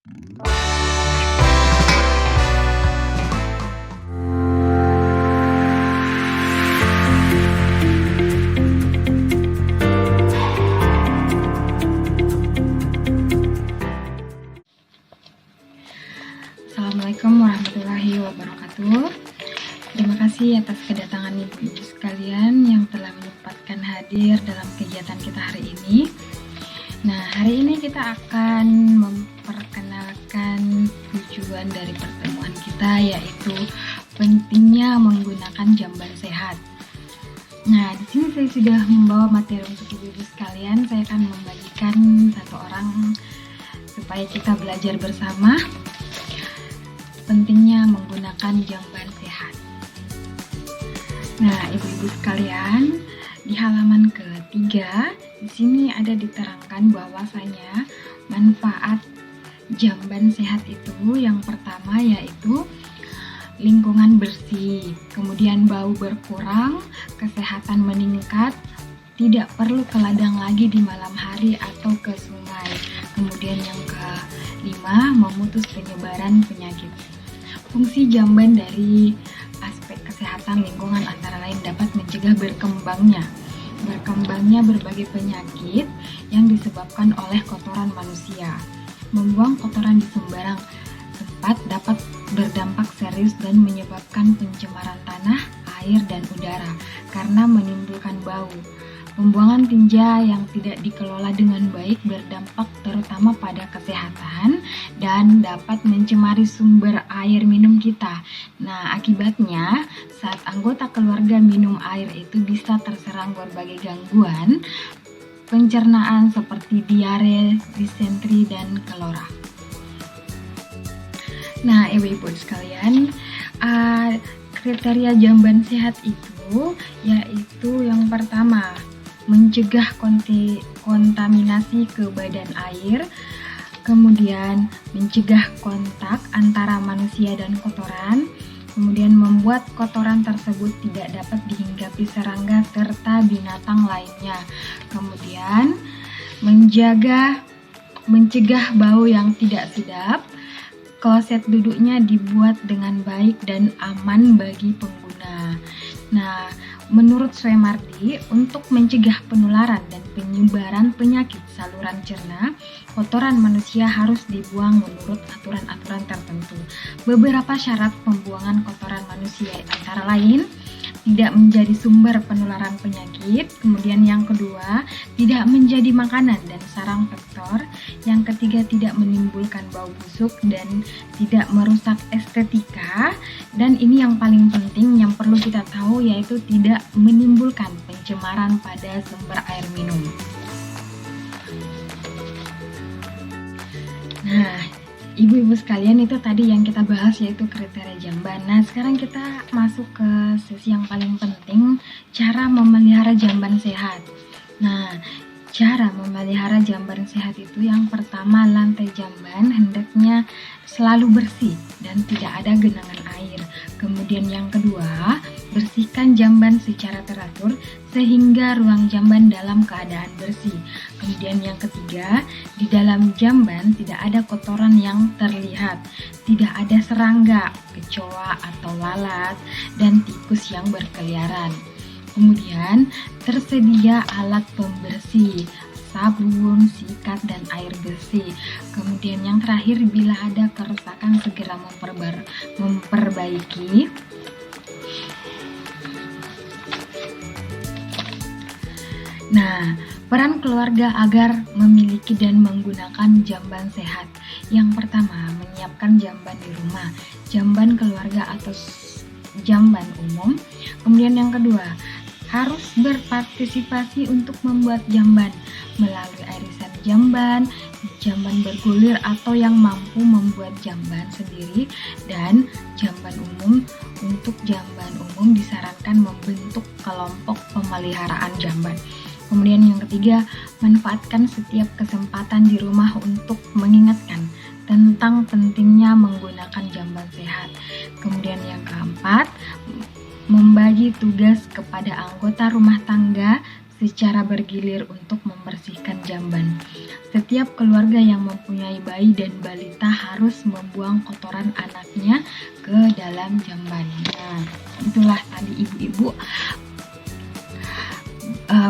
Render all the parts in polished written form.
Assalamualaikum warahmatullahi wabarakatuh. Terima kasih atas kedatangan ibu-ibu sekalian yang telah menyempatkan hadir dalam kegiatan kita hari ini. Nah, hari ini kita akan memperkenalkan tujuan dari pertemuan kita, yaitu pentingnya menggunakan jamban sehat. Nah, di sini saya sudah membawa materi untuk ibu-ibu sekalian. Saya akan membagikan satu orang supaya kita belajar bersama pentingnya menggunakan jamban sehat. Nah, ibu-ibu sekalian, di halaman ketiga di sini ada diterangkan bahwasanya manfaat jamban sehat itu yang pertama yaitu lingkungan bersih, kemudian bau berkurang, kesehatan meningkat, tidak perlu ke ladang lagi di malam hari atau ke sungai. Kemudian yang kelima, memutus penyebaran penyakit. Fungsi jamban dari aspek kesehatan lingkungan antara lain dapat mencegah berkembangnya berbagai penyakit yang disebabkan oleh kotoran manusia. Membuang kotoran di sembarang tempat dapat berdampak serius dan menyebabkan pencemaran tanah, air, dan udara karena menimbulkan bau. Pembuangan tinja yang tidak dikelola dengan baik berdampak terutama pada kesehatan dan dapat mencemari sumber air minum kita. Nah, akibatnya saat anggota keluarga minum air itu bisa terserang berbagai gangguan pencernaan seperti diare, disentri, dan kolera. Nah, ibu-ibu sekalian, kriteria jamban sehat itu yaitu yang pertama, mencegah kontaminasi ke badan air, kemudian mencegah kontak antara manusia dan kotoran, kemudian membuat kotoran tersebut tidak dapat dihinggapi serangga serta binatang lainnya, kemudian mencegah bau yang tidak sedap. Kloset duduknya dibuat dengan baik dan aman bagi pengguna. Nah, menurut Suemardi, untuk mencegah penularan dan penyebaran penyakit saluran cerna, kotoran manusia harus dibuang menurut aturan-aturan tertentu. Beberapa syarat pembuangan kotoran manusia antara lain, tidak menjadi sumber penularan penyakit, kemudian yang kedua, tidak menjadi makanan dan sarang vektor, yang ketiga, tidak menimbulkan bau busuk dan tidak merusak estetika, dan ini yang paling penting yang perlu kita tahu yaitu tidak menimbulkan pencemaran pada sumber air minum. Nah, ibu-ibu sekalian, itu tadi yang kita bahas yaitu kriteria jamban. Nah, sekarang kita masuk ke sesi yang paling penting, cara memelihara jamban sehat. Nah, cara memelihara jamban sehat itu yang pertama, lantai jamban hendaknya selalu bersih dan tidak ada genangan air. Kemudian yang kedua, bersihkan jamban secara teratur sehingga ruang jamban dalam keadaan bersih. Kemudian yang ketiga, di dalam jamban tidak ada kotoran yang terlihat, tidak ada serangga, kecoa atau lalat, dan tikus yang berkeliaran. Kemudian tersedia alat pembersih, sabun, sikat, dan air bersih. Kemudian yang terakhir, bila ada kerusakan segera memperbaiki. Nah, peran keluarga agar memiliki dan menggunakan jamban sehat. Yang pertama, menyiapkan jamban di rumah, jamban keluarga atau jamban umum. Kemudian yang kedua, harus berpartisipasi untuk membuat jamban melalui arisan jamban bergulir atau yang mampu membuat jamban sendiri, dan jamban umum. Untuk jamban umum disarankan membentuk kelompok pemeliharaan jamban. Kemudian yang ketiga, manfaatkan setiap kesempatan di rumah untuk mengingatkan tentang pentingnya menggunakan jamban sehat. Kemudian yang keempat, membagi tugas kepada anggota rumah tangga secara bergilir untuk membersihkan jamban. Setiap keluarga yang mempunyai bayi dan balita harus membuang kotoran anaknya ke dalam jamban. Nah, itulah tadi ibu-ibu.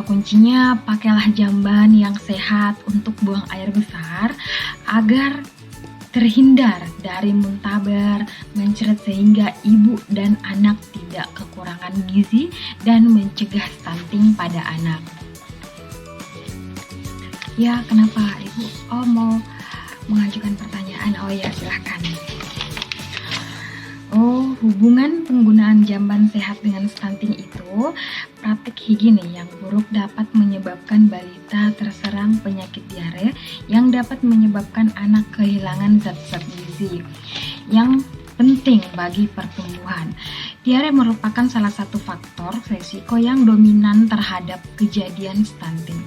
Kuncinya pakailah jamban yang sehat untuk buang air besar agar terhindar dari muntaber, mencret sehingga ibu dan anak tidak kekurangan gizi dan mencegah stunting pada anak. Ya, kenapa ibu? Oh, mau mengajukan pertanyaan? Oh ya, silahkan. Oh, hubungan penggunaan jamban sehat dengan stunting itu, praktik higiene yang buruk dapat menyebabkan balita terserang penyakit diare yang dapat menyebabkan anak kehilangan zat-zat gizi yang penting bagi pertumbuhan. Diare merupakan salah satu faktor resiko yang dominan terhadap kejadian stunting.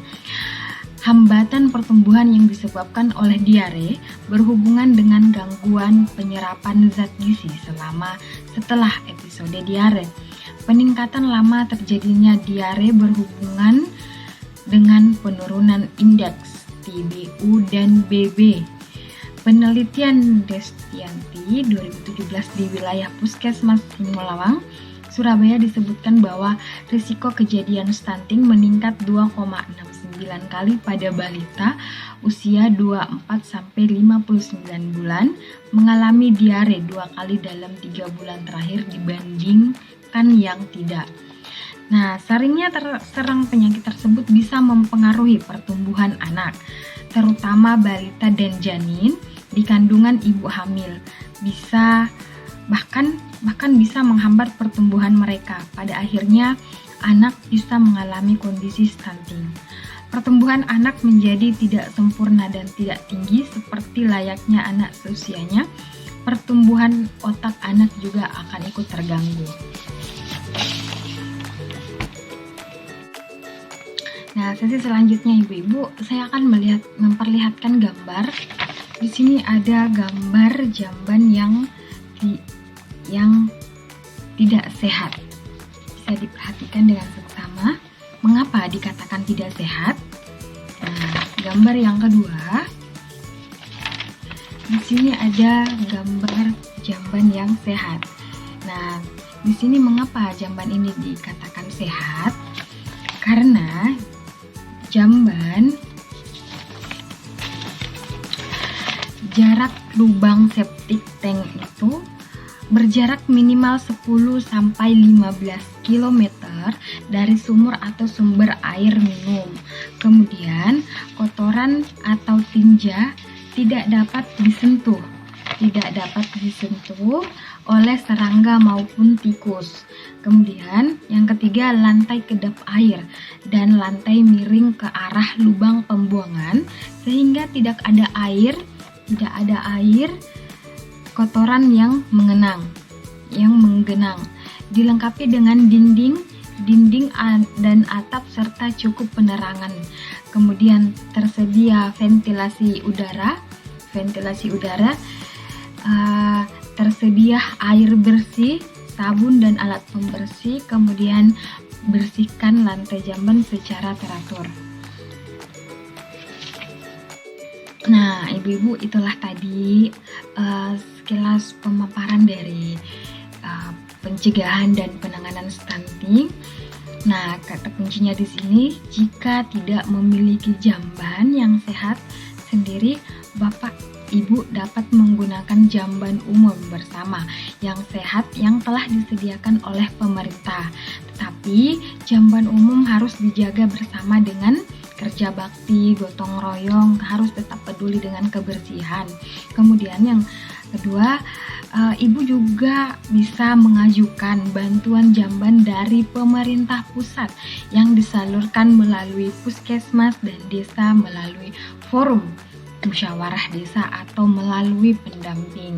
Hambatan pertumbuhan yang disebabkan oleh diare berhubungan dengan gangguan penyerapan zat gizi setelah episode diare. Peningkatan lama terjadinya diare berhubungan dengan penurunan indeks TBU dan BB. Penelitian Destianti 2017 di wilayah Puskesmas Simolawang, Surabaya disebutkan bahwa risiko kejadian stunting meningkat 2,69 kali pada balita usia 24-59 bulan mengalami diare 2 kali dalam 3 bulan terakhir dibandingkan yang tidak. Nah, seringnya terserang penyakit tersebut bisa mempengaruhi pertumbuhan anak, terutama balita dan janin di kandungan ibu hamil. Bahkan bisa menghambat pertumbuhan mereka. Pada akhirnya, anak bisa mengalami kondisi stunting. Pertumbuhan anak menjadi tidak sempurna dan tidak tinggi seperti layaknya anak seusianya. Pertumbuhan otak anak juga akan ikut terganggu. Nah, sesi selanjutnya ibu-ibu, saya akan memperlihatkan gambar. Di sini ada gambar jamban yang tidak sehat. Bisa diperhatikan dengan seksama. Mengapa dikatakan tidak sehat? Nah, gambar yang kedua. Di sini ada gambar jamban yang sehat. Nah, di sini mengapa jamban ini dikatakan sehat? Karena jamban jarak lubang septic tank itu berjarak minimal 10-15 km dari sumur atau sumber air minum. Kemudian, kotoran atau tinja tidak dapat disentuh oleh serangga maupun tikus. Kemudian, yang ketiga, lantai kedap air dan lantai miring ke arah lubang pembuangan sehingga tidak ada air kotoran yang menggenang. Dilengkapi dengan dinding dan atap serta cukup penerangan. Kemudian tersedia ventilasi udara, tersedia air bersih, sabun dan alat pembersih. Kemudian bersihkan lantai jamban secara teratur. Nah, ibu-ibu, itulah tadi sekilas pemaparan dari pencegahan dan penanganan stunting. Nah, kata kuncinya di sini, jika tidak memiliki jamban yang sehat sendiri, Bapak Ibu dapat menggunakan jamban umum bersama yang sehat yang telah disediakan oleh pemerintah. Tetapi jamban umum harus dijaga bersama dengan kerja bakti, gotong royong, harus tetap peduli dengan kebersihan. Kemudian yang kedua, ibu juga bisa mengajukan bantuan jamban dari pemerintah pusat yang disalurkan melalui puskesmas dan desa melalui forum musyawarah desa atau melalui pendamping.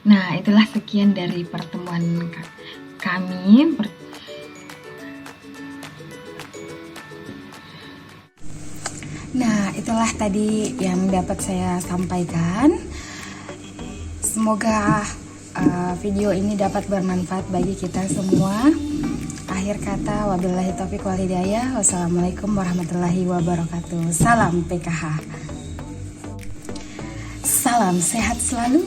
Nah, itulah sekian dari pertemuan kami. Nah, itulah tadi yang dapat saya sampaikan. Semoga video ini dapat bermanfaat bagi kita semua. Akhir kata, wabillahi taufiq wal hidayah. Wassalamualaikum warahmatullahi wabarakatuh. Salam PKH. Salam sehat selalu.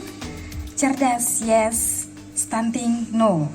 Cerdas yes, stunting no.